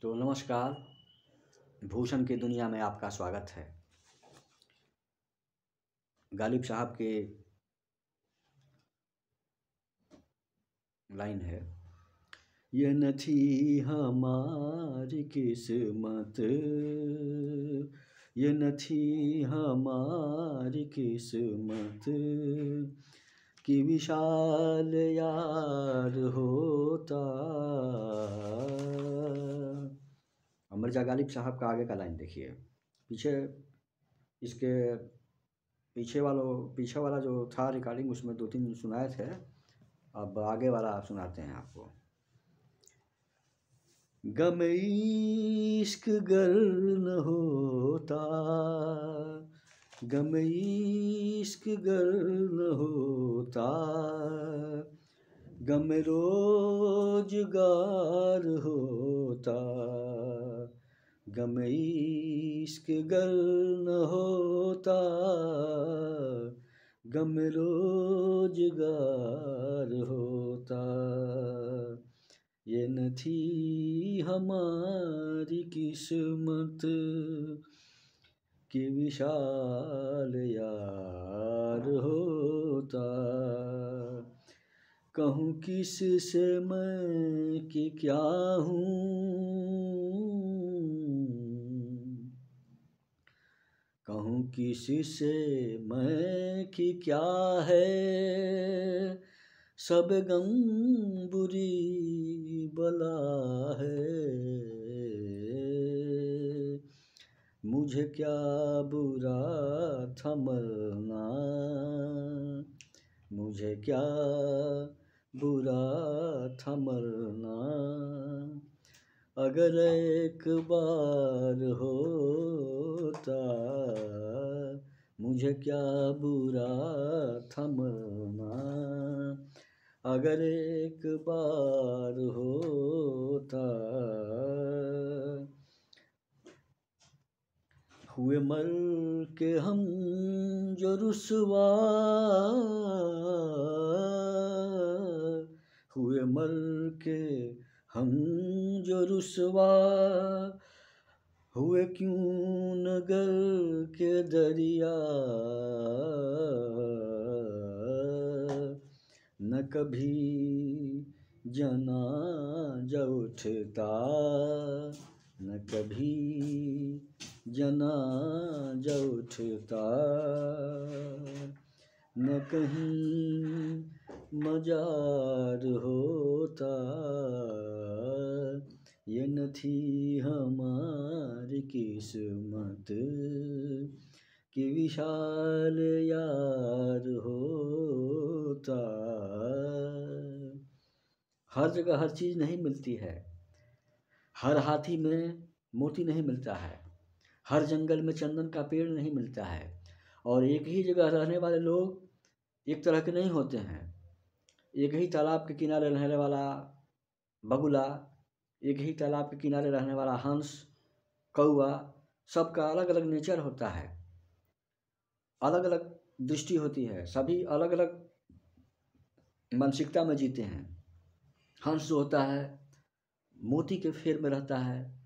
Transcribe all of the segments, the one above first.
तो नमस्कार, भूषण की दुनिया में आपका स्वागत है। गालिब साहब के लाइन है, ये न थी हमारी किस्मत, ये न थी हमारी किस्मत कि विशाल यार होता। मिर्ज़ा गालिब साहब का आगे का लाइन देखिए। पीछे इसके पीछे वाला जो था रिकॉर्डिंग, उसमें 2-3 सुनाए थे। अब आगे वाला सुनाते हैं आपको। गम इश्क गर न होता, गम इश्क गर न होता, गम रोजगार होता, गम इश्क गर न होता, गम रोजगार होता, ये न थी हमारी किस्मत कि विशाल यार होता। कहूँ किस से मैं कि क्या हूँ, कहूँ किस से मैं कि क्या है, सब गम बुरी बला है, मुझे क्या बुरा था मरना, मुझे क्या बुरा था मरना, अगर एक बार होता, मुझे क्या बुरा था मरना, अगर एक बार होता। हुए मर के हम जो रुसवा, हुए मर के हम जो रुसवा, हुए क्यों नगर के दरिया, न कभी जनाजा उठता, न कभी जनाजा उठता, न कहीं मजार होता, ये न थी हमारी किस्मत कि विशाल यार होता। हर जगह हर चीज़ नहीं मिलती है, हर हाथी में मोती नहीं मिलता है, हर जंगल में चंदन का पेड़ नहीं मिलता है, और एक ही जगह रहने वाले लोग एक तरह के नहीं होते हैं। एक ही तालाब के किनारे रहने वाला बगुला, एक ही तालाब के किनारे रहने वाला हंस, कौआ, सबका अलग अलग नेचर होता है, अलग अलग दृष्टि होती है, सभी अलग अलग मानसिकता में जीते हैं। हंस जो होता है मोती के फेर में रहता है,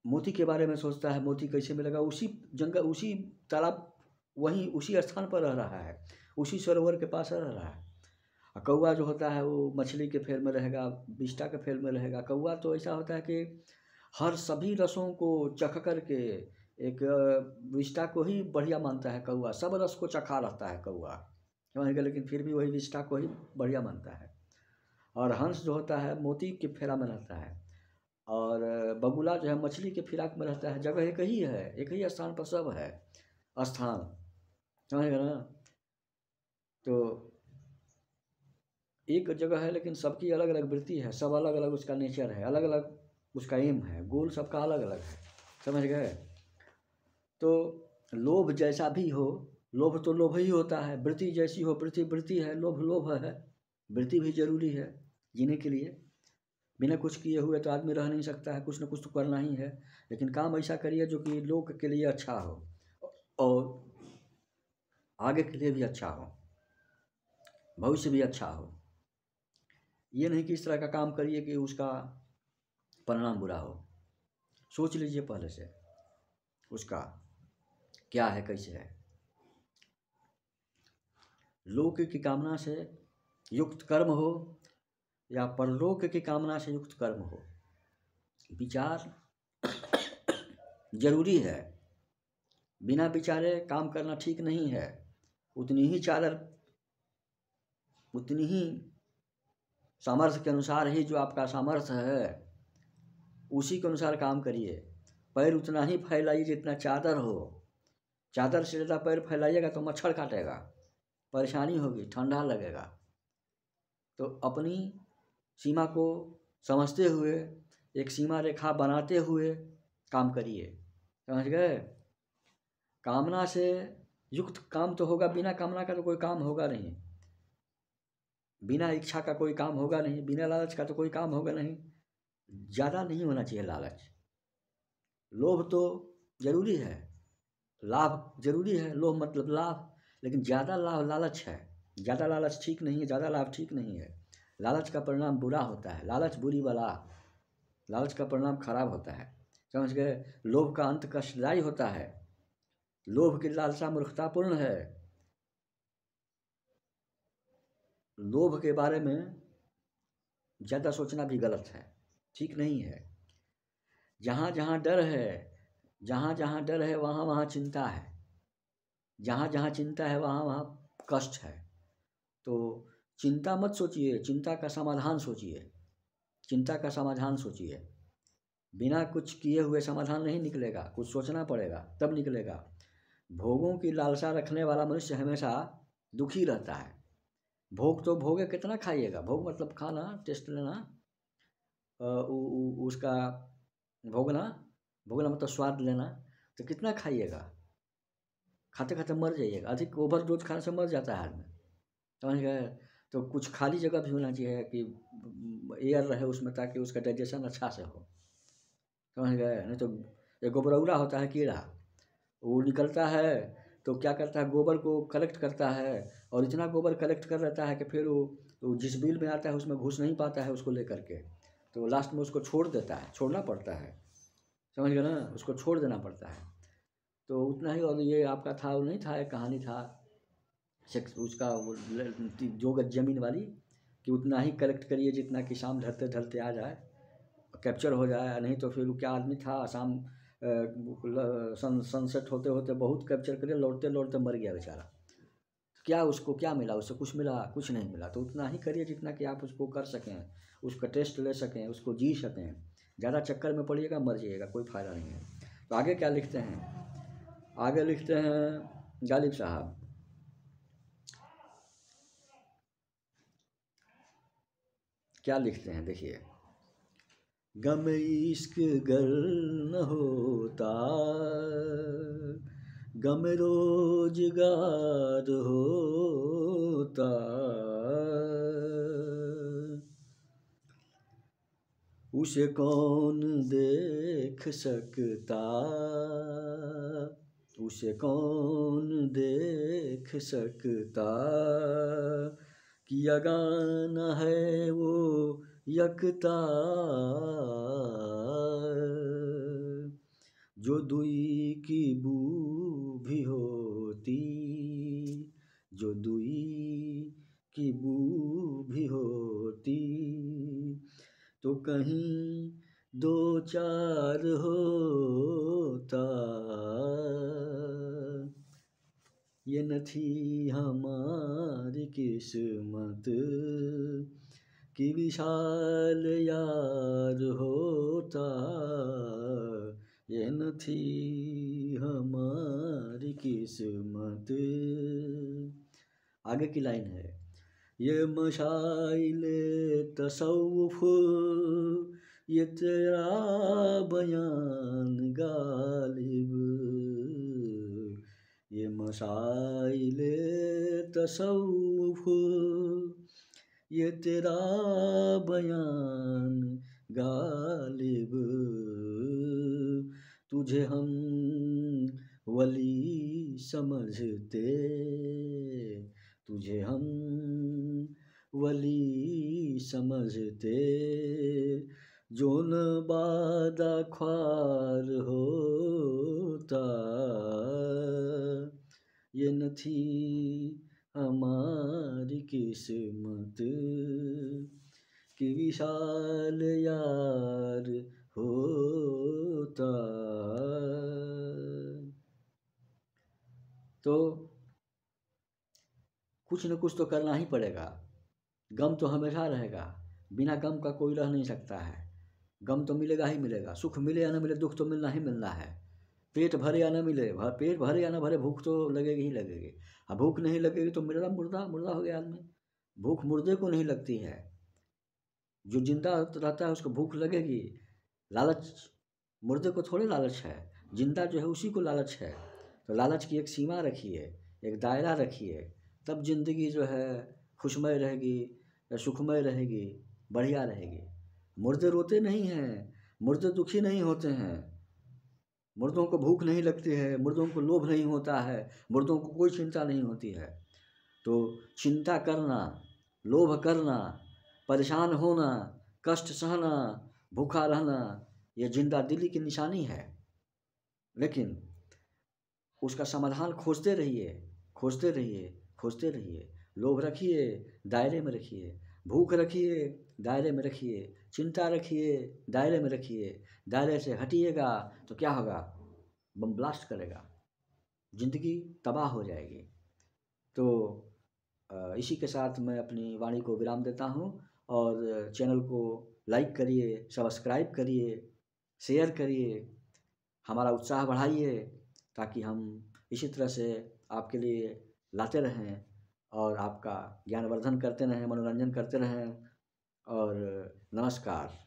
मोती के बारे में सोचता है, मोती कैसे मिलेगा, उसी जंगल उसी तालाब वहीं उसी स्थान पर रह रहा है, उसी सरोवर के पास रह रहा है। और कौआ जो होता है वो मछली के फेर में रहेगा, बिष्टा के फेर में रहेगा। कौआ तो ऐसा होता है कि हर सभी रसों को चख कर के एक विष्टा को ही बढ़िया मानता है कौआ, सब रस को चखा रहता है कौआ, समझ गए, लेकिन फिर भी वही विष्टा को ही बढ़िया मानता है। और हंस जो होता है मोती के फेरा में रहता है, और बगुला जो है मछली के फिराक में रहता है। जगह एक ही है, एक ही स्थान पर सब है स्थान, समझ गए ना। तो एक जगह है लेकिन सबकी अलग अलग वृत्ति है, सब अलग अलग उसका नेचर है, अलग अलग उसका एम है, गोल सबका अलग अलग है, समझ गए। तो लोभ जैसा भी हो, लोभ तो लोभ ही होता है, वृत्ति जैसी हो वृत्ति वृत्ति है, लोभ लोभ है। वृत्ति भी जरूरी है जीने के लिए, बिना कुछ किए हुए तो आदमी रह नहीं सकता है, कुछ न कुछ तो करना ही है। लेकिन काम ऐसा करिए जो कि लोग के लिए अच्छा हो और आगे के लिए भी अच्छा हो, भविष्य भी अच्छा हो। ये नहीं कि इस तरह का काम करिए कि उसका परिणाम बुरा हो। सोच लीजिए पहले से उसका क्या है, कैसे है। लोक की कामना से युक्त कर्म हो या परलोक की कामना से युक्त कर्म हो, विचार जरूरी है। बिना विचारे काम करना ठीक नहीं है। उतनी ही सामर्थ्य के अनुसार ही, जो आपका सामर्थ्य है उसी के अनुसार काम करिए। पैर उतना ही फैलाइए जितना चादर हो। चादर से ज़्यादा पैर फैलाइएगा तो मच्छर काटेगा, परेशानी होगी, ठंडा लगेगा। तो अपनी सीमा को समझते हुए, एक सीमा रेखा बनाते हुए काम करिए। समझ गए? कामना से युक्त काम तो होगा, बिना कामना का तो कोई काम होगा नहीं। बिना इच्छा का कोई काम होगा नहीं, बिना लालच का तो कोई काम होगा नहीं। ज़्यादा नहीं होना चाहिए लालच। लोभ तो जरूरी है, लाभ जरूरी है, लोभ मतलब लाभ, लेकिन ज़्यादा लालच है। ज़्यादा लालच ठीक नहीं है, ज़्यादा लाभ ठीक नहीं है। लालच का परिणाम बुरा होता है। लालच बुरी बला, लालच का परिणाम खराब होता है। समझ गए? लोभ का अंत कष्टदायी होता है। लोभ की लालसा मूर्खतापूर्ण है। लोभ के बारे में ज़्यादा सोचना भी गलत है, ठीक नहीं है। जहाँ जहाँ डर है, जहाँ जहाँ डर है वहाँ वहाँ चिंता है। जहाँ जहाँ चिंता है वहाँ वहाँ कष्ट है। तो चिंता मत सोचिए, चिंता का समाधान सोचिए। चिंता का समाधान सोचिए। बिना कुछ किए हुए समाधान नहीं निकलेगा, कुछ सोचना पड़ेगा तब निकलेगा। भोगों की लालसा रखने वाला मनुष्य हमेशा दुखी रहता है। भोग तो भोगे, कितना खाइएगा? भोग मतलब खाना, टेस्ट लेना, उसका भोगना। भोगना मतलब स्वाद लेना। तो कितना खाइएगा? खाते खाते मर जाइएगा। अधिक ओवर डोज खाने से मर जाता है आदमी। समझ गए? तो कुछ खाली जगह भी होना चाहिए कि एयर रहे उसमें, ताकि उसका डाइजेशन अच्छा से हो। समझ गए? नहीं तो एक गोबरौरा होता है कीड़ा, वो निकलता है तो क्या करता है, गोबर को कलेक्ट करता है, और इतना गोबर कलेक्ट कर लेता है कि फिर वो जिस बिल में आता है उसमें घुस नहीं पाता है उसको लेकर के, तो लास्ट में उसको छोड़ देता है, छोड़ना पड़ता है। समझ गए ना? उसको छोड़ देना पड़ता है। तो उतना ही। और ये आपका था, वो नहीं था, एक कहानी था उसका, वो जो गज जमीन वाली, कि उतना ही कलेक्ट करिए जितना कि शाम ढलते ढलते आ जाए, कैप्चर हो जाए। नहीं तो फिर वो क्या आदमी था, शाम सनसेट होते होते बहुत कैप्चर करे, लौटते लौटते मर गया बेचारा। क्या उसको क्या मिला? उससे कुछ मिला? कुछ नहीं मिला। तो उतना ही करिए जितना कि आप उसको कर सकें, उसका टेस्ट ले सकें, उसको जी सकें। ज़्यादा चक्कर में पड़िएगा, मर जाइएगा, कोई फ़ायदा नहीं है। तो आगे क्या लिखते हैं? आगे लिखते हैं गालिब साहब, क्या लिखते हैं देखिए। गम इश्क गर न होता, गम रोजगार होता, उसे कौन देख सकता, उसे कौन देख सकता, कि अगाना है वो यकता, जो दुई की बू भी होती, जो दुई की बू भी होती, तो कहीं दो चार होता, ये न थी हमारी किस्मत, कि विशाल यार होता, ये न थी हमारी किस्मत। आगे की लाइन है, ये मशाइले तसव्वुफ, ये तेरा बयान गालिब, ये मशाइले तसव्वुफ, ये तेरा बयान गालिब, तुझे हम वली समझते, तुझे हम वली समझते, जो न बादा ख्वार होता, ये न थी हमारी किस्मत कि विशाल यार होता। तो कुछ न कुछ तो करना ही पड़ेगा। गम तो हमेशा रहेगा, बिना गम का कोई रह नहीं सकता है। गम तो मिलेगा ही मिलेगा, सुख मिले या न मिले दुख तो मिलना ही मिलना है। पेट भरे या न मिले, पेट भरे या न भरे, भूख तो लगेगी ही लगेगी। अब भूख नहीं लगेगी तो मेरा मुर्दा मुर्दा हो गया आदमी। भूख मुर्दे को नहीं लगती है, जो जिंदा रहता है उसको भूख लगेगी। लालच मुर्दे को थोड़े लालच है, जिंदा जो है उसी को लालच है। तो लालच की एक सीमा रखिए, एक दायरा रखिए, तब जिंदगी जो है खुशमय रहेगी या सुखमय रहेगी, बढ़िया रहेगी। मुर्दे रोते नहीं हैं, मुर्दे दुखी नहीं होते हैं, मुर्दों को भूख नहीं लगती है, मुर्दों को लोभ नहीं होता है, मुर्दों को कोई चिंता नहीं होती है। तो चिंता करना, लोभ करना, परेशान होना, कष्ट सहना, भूखा रहना, यह जिंदा दिली की निशानी है। लेकिन उसका समाधान खोजते रहिए, खोजते रहिए, खोजते रहिए। लोभ रखिए, दायरे में रखिए। भूख रखिए, दायरे में रखिए। चिंता रखिए, दायरे में रखिए। दायरे से हटिएगा तो क्या होगा? बम ब्लास्ट करेगा, जिंदगी तबाह हो जाएगी। तो इसी के साथ मैं अपनी वाणी को विराम देता हूँ। और चैनल को लाइक करिए, सब्सक्राइब करिए, शेयर करिए, हमारा उत्साह बढ़ाइए, ताकि हम इसी तरह से आपके लिए लाते रहें और आपका ज्ञानवर्धन करते रहें, मनोरंजन करते रहें। और नमस्कार।